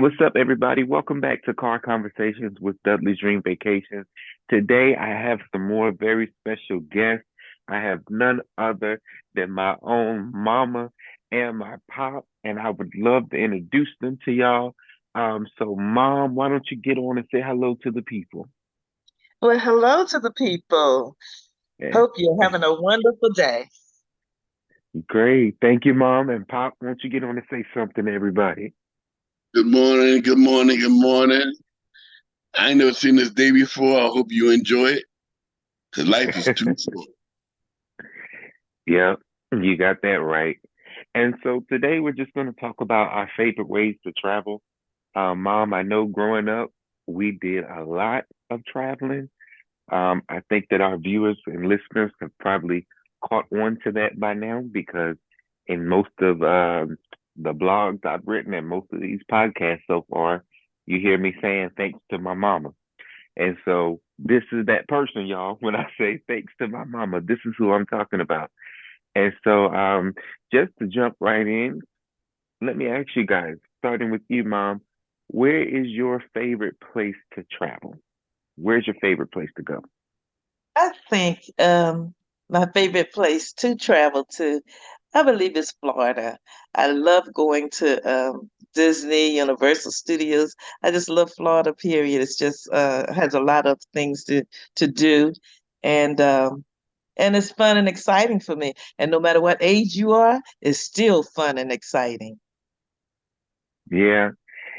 What's up, everybody? Welcome back to Car Conversations with Dudley's Dream Vacations. Today, I have some more very special guests. I have none other than my own mama and my pop, and I would love to introduce them to y'all. So, Mom, why don't you get on and say hello to the people? Well, hello to the people. Yeah. Hope you're having a wonderful day. Great. Thank you, Mom. And Pop, why don't you get on and say something to everybody? Good morning, good morning, good morning. I ain't never seen this day before. I hope you enjoy it because life is too short. Yeah, you got that right. And so today we're just going to talk about our favorite ways to travel. Mom, I know growing up we did a lot of traveling. I think that our viewers and listeners have probably caught on to that by now because in most of the blogs I've written and most of these podcasts so far, you hear me saying thanks to my mama. And so this is that person, y'all. When I say thanks to my mama, this is who I'm talking about. And so, just to jump right in, let me ask you guys, starting with you, Mom, where is your favorite place to travel? Where's your favorite place to go? I think my favorite place to travel to, I believe, is Florida. I love going to Disney, Universal Studios. I just love Florida, period. It's just has a lot of things to do, and um, and it's fun and exciting for me. And no matter what age you are, it's still fun and exciting. Yeah.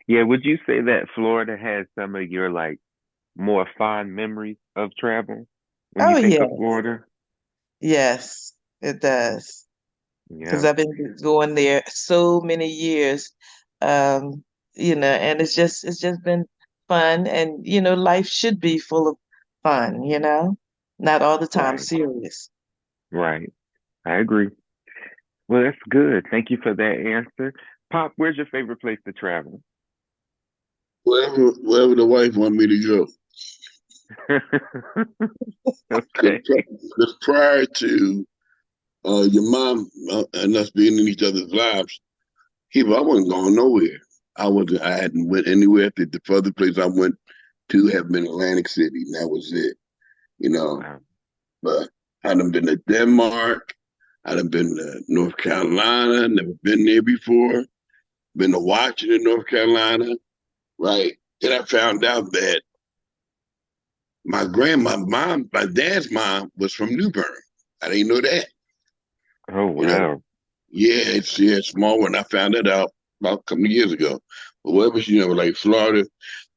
Yeah. Would you say that Florida has some of your like more fond memories of travel when you Oh think yeah, of Florida? yes, it does. Because Yeah. I've been going there so many years, um, and it's just been fun, and life should be full of fun, not all the time Right. serious. Right. I agree. Well, that's good. Thank you for that answer. Pop, where's your favorite place to travel? Wherever the wife want me to go. Okay. Because prior to your mom and us being in each other's lives, I wasn't going nowhere. I hadn't went anywhere. The further place I went to have been Atlantic City, and that was it. You know, Wow. but I done been to Denmark. I done been to North Carolina. Never been there before. Been to Washington, North Carolina. Right. Then I found out that my dad's mom was from New Bern. I didn't know that. Oh, You know, wow. it's small one. I found that out about a couple of years ago. But wherever like Florida,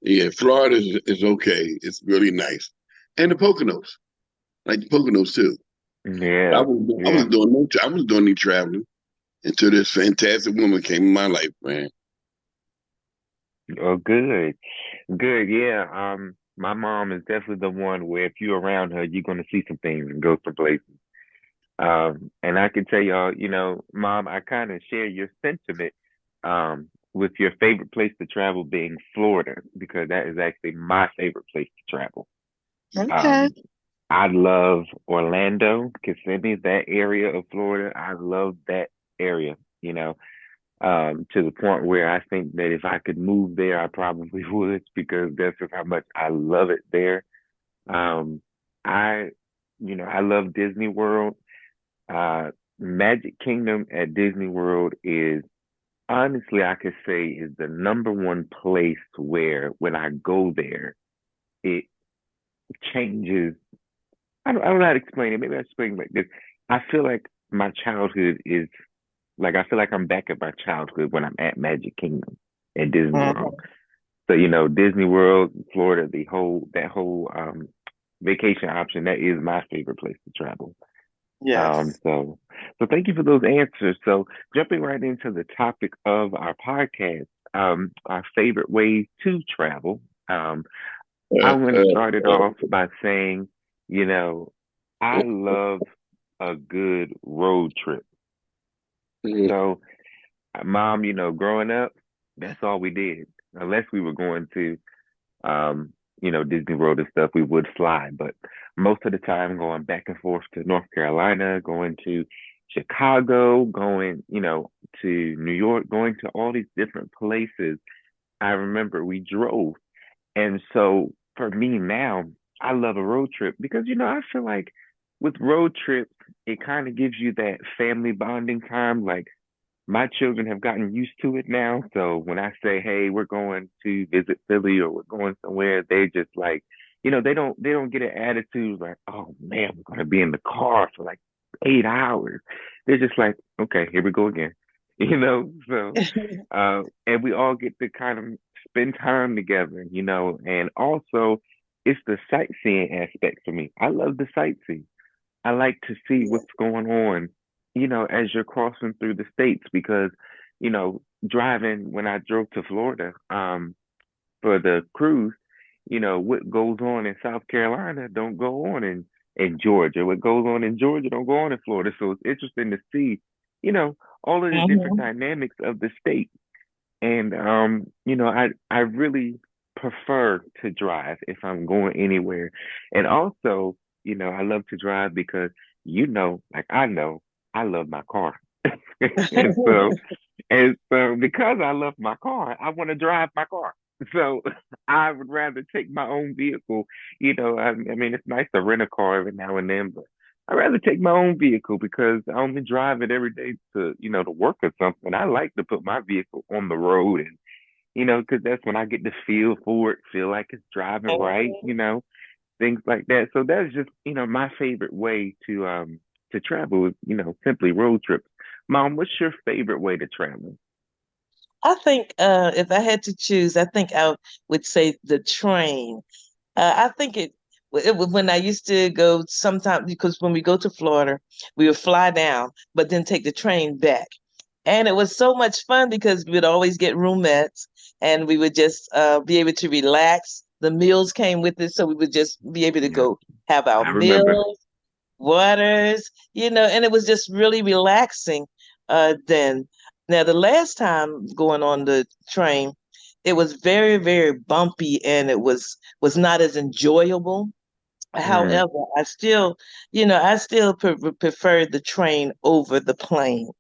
yeah, Florida is okay. It's really nice, and the Poconos, like the Poconos too. I Yeah. was I was Yeah. doing no I was doing any traveling until this fantastic woman came in my life, man. Oh, good. Good. Yeah. My mom is definitely the one where if you're around her, you're gonna see some things and go some places. And I can tell y'all, Mom, I kind of share your sentiment, with your favorite place to travel being Florida, because that is actually my favorite place to travel. Okay. Um, I love Orlando, Kissimmee, that area of Florida. I love that area, to the point where I think that if I could move there, I probably would because that's just how much I love it there. Um, I, I love Disney World. Uh, Magic Kingdom at Disney World is honestly, I could say, is the number one place where when I go there, it changes. I don't know how to explain it. Maybe I explain it like this. I feel like my childhood is like I feel like I'm back at my childhood when I'm at Magic Kingdom and Disney World. Mhm. So, Disney World, Florida, that whole vacation option, that is my favorite place to travel. Um, Yes. so so thank you for those answers. So jumping right into the topic of our podcast, our favorite ways to travel. Um, Uh, I'm going to uh, start it off by saying, you know, I love a good road trip. So, mom, growing up, that's all we did. Unless we were going to, um, Disney World and stuff, we would fly. But most of the time, going back and forth to North Carolina, going to Chicago, going, to New York, going to all these different places. I remember we drove. And so for me now, I love a road trip because, I feel like with road trips, it kind of gives you that family bonding time. Like my children have gotten used to it now. So when I say, "Hey, we're going to visit Philly or we're going somewhere," they just like, they don't get an attitude like, "Oh man, we're gonna be in the car for like 8 hours." They're just like, "Okay, here we go again," So, and we all get to kind of spend time together, and also it's the sightseeing aspect for me. I love the sightseeing. I like to see Yeah. what's going on, as you're crossing through the states because, driving when I drove to Florida, for the cruise, what goes on in South Carolina don't go on in Georgia. What goes on in Georgia don't go on in Florida. So it's interesting to see, you know, all of the different Mhm. dynamics of the state. And I really prefer to drive if I'm going anywhere. And also, I love to drive because like I know I love my car. And so because I love my car, I want to drive my car. So I would rather take my own vehicle. I mean it's nice to rent a car every now and then, but I'd rather take my own vehicle because I only drive it every day to work or something. I like to put my vehicle on the road and, because that's when I get to feel for it, feel like it's driving right, Mhm. things like that. So that's just, my favorite way to travel is, simply road trips. Mom, what's your favorite way to travel? I think if I had to choose, I think I would say the train. I think when I used to go sometimes because when we go to Florida, we would fly down, but then take the train back. And it was so much fun because we would always get roomettes and we would just be able to relax. The meals came with it, so we would just be able to Yeah, go have our I remember. meals, waters, and it was just really relaxing then. Now, the last time going on the train, it was very, very bumpy and it was not as enjoyable. Mm, However, I still prefer the train over the plane.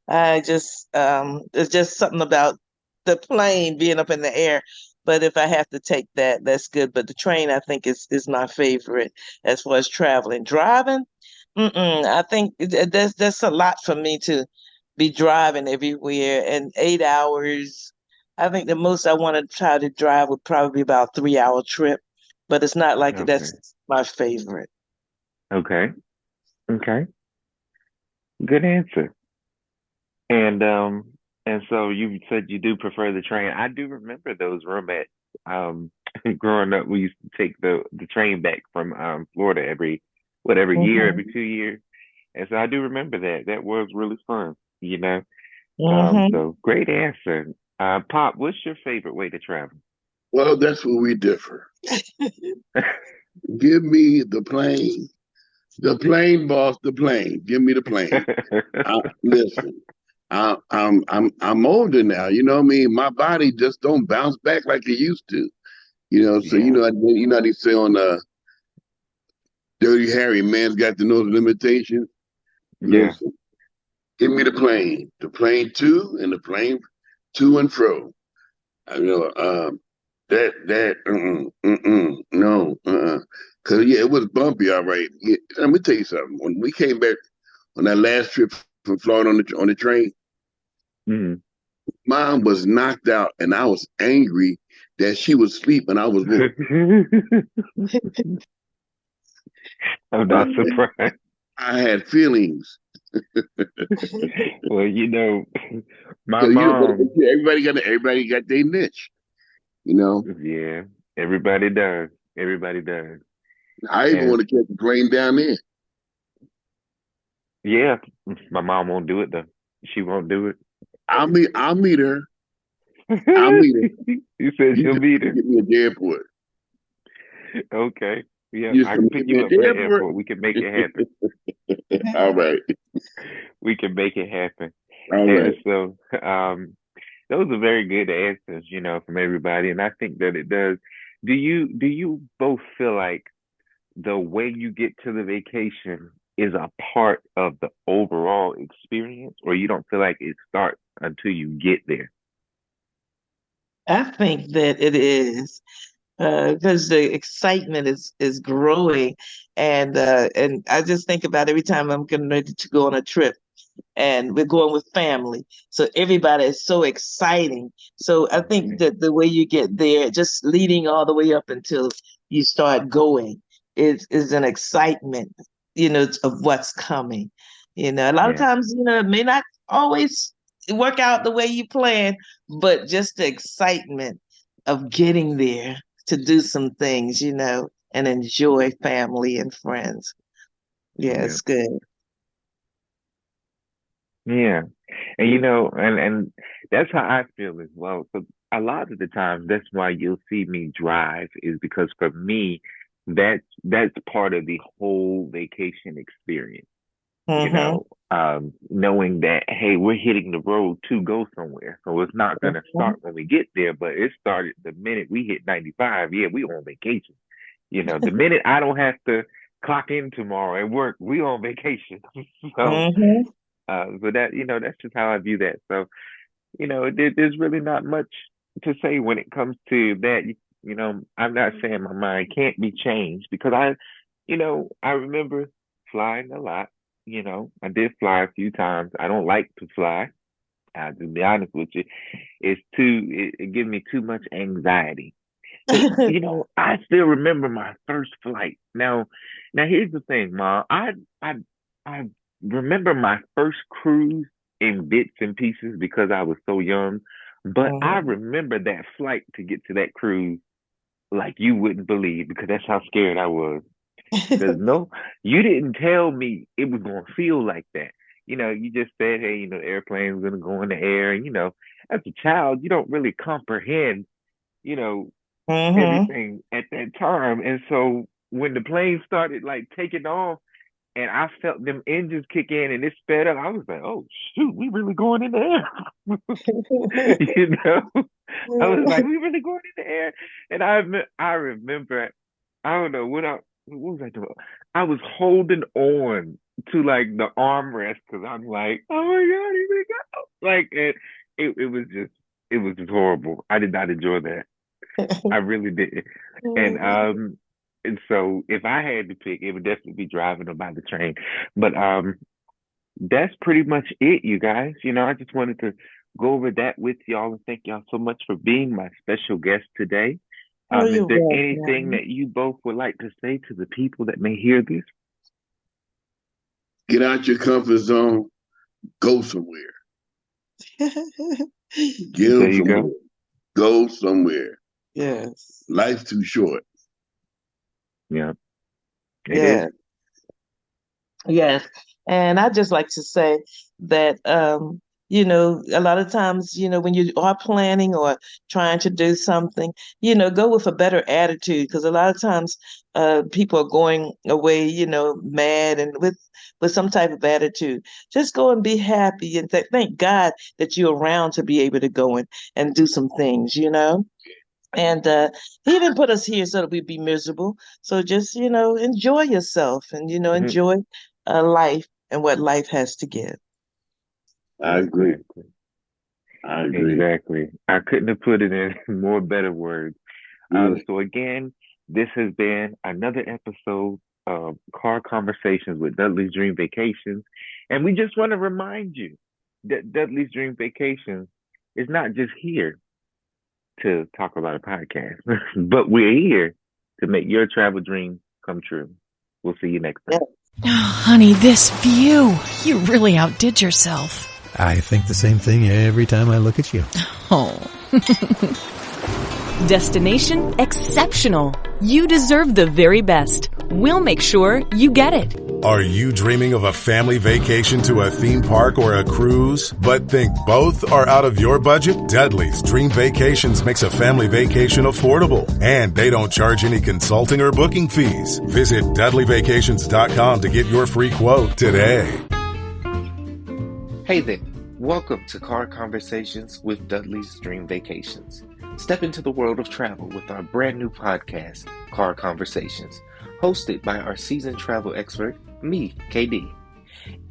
There's just something about the plane being up in the air. But if I have to take that, that's good. But the train, I think, is my favorite as far as traveling. Driving, I think that's a lot for me to be driving everywhere. And 8 hours, I think the most I want to try to drive would probably be about 3 hour trip. But it's not like okay. that's my favorite. Okay. Okay. Good answer. And so you said you do prefer the train. I do remember those roomettes. Growing up, we used to take the train back from Florida every year, every Hmm. 2 years. And so I do remember that. That was really fun. Hmm. So great answer. Pop, what's your favorite way to travel? Well, that's where we differ. Give me the plane, boss, the plane. Give me the plane. Listen, I'm older now. You know what I mean? My body just don't bounce back like it used to. So Yeah, how they say on Dirty Harry, man's got to know the limitations. yeah. Listen, give me the plane to and the plane to and fro. I know no, cause yeah, it was bumpy, all right. Yeah, let me tell you something. When we came back on that last trip from Florida on the train, Mm. mom was knocked out, and I was angry that she was asleep and I was woke. I'm not Uh, surprised. I had feelings Well, my because mom, everybody got their niche. You know, yeah, everybody does. Everybody does. I even And want to catch a plane down there. yeah, my mom won't do it though. She won't do it. I'll meet her. I'll meet her. You said You she'll just be there. get me at the airport. Okay. Yeah, You just I come can get pick me you at up from the the airport. airport. We can make it happen. All right. We can make it happen. All And right. so, those are very good answers, from everybody. And I think that it does. Do you both feel like the way you get to the vacation is a part of the overall experience, or you don't feel like it starts until you get there? I think that it is because the excitement is growing, and I just think about every time I'm getting ready to go on a trip, and we're going with family. So everybody is so exciting. So I think Mhm. that the way you get there, just leading all the way up until you start going, is an excitement, of what's coming. A lot of Yeah, times, it may not always work out the way you plan, but just the excitement of getting there to do some things, and enjoy family and friends. Yeah, yeah, it's good. yeah. And and that's how I feel as well. So a lot of the times, that's why you'll see me drive is because for me, that's part of the whole vacation experience. Mm-hmm. Knowing that hey, we're hitting the road to go somewhere, so it's not gonna Mm-hmm. start when we get there, but it started the minute we hit 95. Yeah, we on vacation. The minute I don't have to clock in tomorrow at work, we on vacation. so Mm-hmm. so that's just how I view that. So, there's really not much to say when it comes to that. I'm not saying my mind can't be changed because I remember flying a lot. I did fly a few times. I don't like to fly. To be honest with you, it gives me too much anxiety. But I still remember my first flight. Now here's the thing, Ma. I remember my first cruise in bits and pieces because I was so young. But I Mhm. remember that flight to get to that cruise like you wouldn't believe because that's how scared I was. Because no, you didn't tell me it was gonna feel like that. You just said, hey, the airplane's gonna go in the air, and as a child, you don't really comprehend, you know, Mhm. everything at that time. And so when the plane started like taking off and I felt them engines kick in and it sped up, I was like, oh shoot, we really going in the air. you know, I was like, we really going in the air. And I remember, I don't know what was I doing? I was holding on to like the armrest because I'm like, oh my god, here we go. Like it was just horrible. I did not enjoy that. I really didn't. And so if I had to pick, it would definitely be driving or by the train. But that's pretty much it, you guys. I just wanted to go over that with y'all and thank y'all so much for being my special guest today. Oh, Is you're there anything welcome. that you both would like to say to the people that may hear this? Get out your comfort zone. Go somewhere. There Give you somewhere. go. Go somewhere. Yes. Life's too short. Yeah, it is. Yeah. Yes. And I just like to say that, a lot of times, when you are planning or trying to do something, go with a better attitude because a lot of times people are going away, mad and with some type of attitude. Just go and be happy and thank God that you're around to be able to go and do some things. And he didn't put us here so that we'd be miserable. So just, enjoy yourself and, Mhm. enjoy life and what life has to give. I agree. Exactly. I agree. Exactly. I couldn't have put it in more better words. Yeah. So again, this has been another episode of Car Conversations with Dudley's Dream Vacations. And we just want to remind you that Dudley's Dream Vacations is not just here to talk about a podcast, but we're here to make your travel dreams come true. We'll see you next Yeah. time. Oh, honey, this view. You really outdid yourself. I think the same thing every time I look at you. Oh. Destination exceptional. You deserve the very best. We'll make sure you get it. Are you dreaming of a family vacation to a theme park or a cruise, but think both are out of your budget? Dudley's Dream Vacations makes a family vacation affordable, and they don't charge any consulting or booking fees. Visit DudleyVacations.com to get your free quote today. Hey there. Welcome to Car Conversations with Dudley's Dream Vacations. Step into the world of travel with our brand new podcast, Car Conversations, hosted by our seasoned travel expert, me, KD.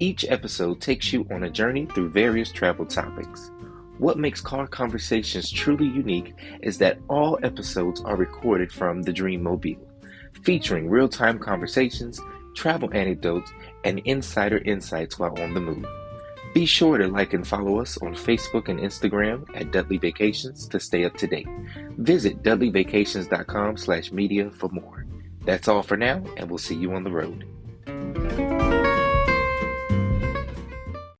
Each episode takes you on a journey through various travel topics. What makes Car Conversations truly unique is that all episodes are recorded from the Dreammobile, featuring real-time conversations, travel anecdotes, and insider insights while on the move. Be sure to like and follow us on Facebook and Instagram at Dudley Vacations to stay up to date. Visit dudleyvacations.com/media for more. That's all for now, and we'll see you on the road.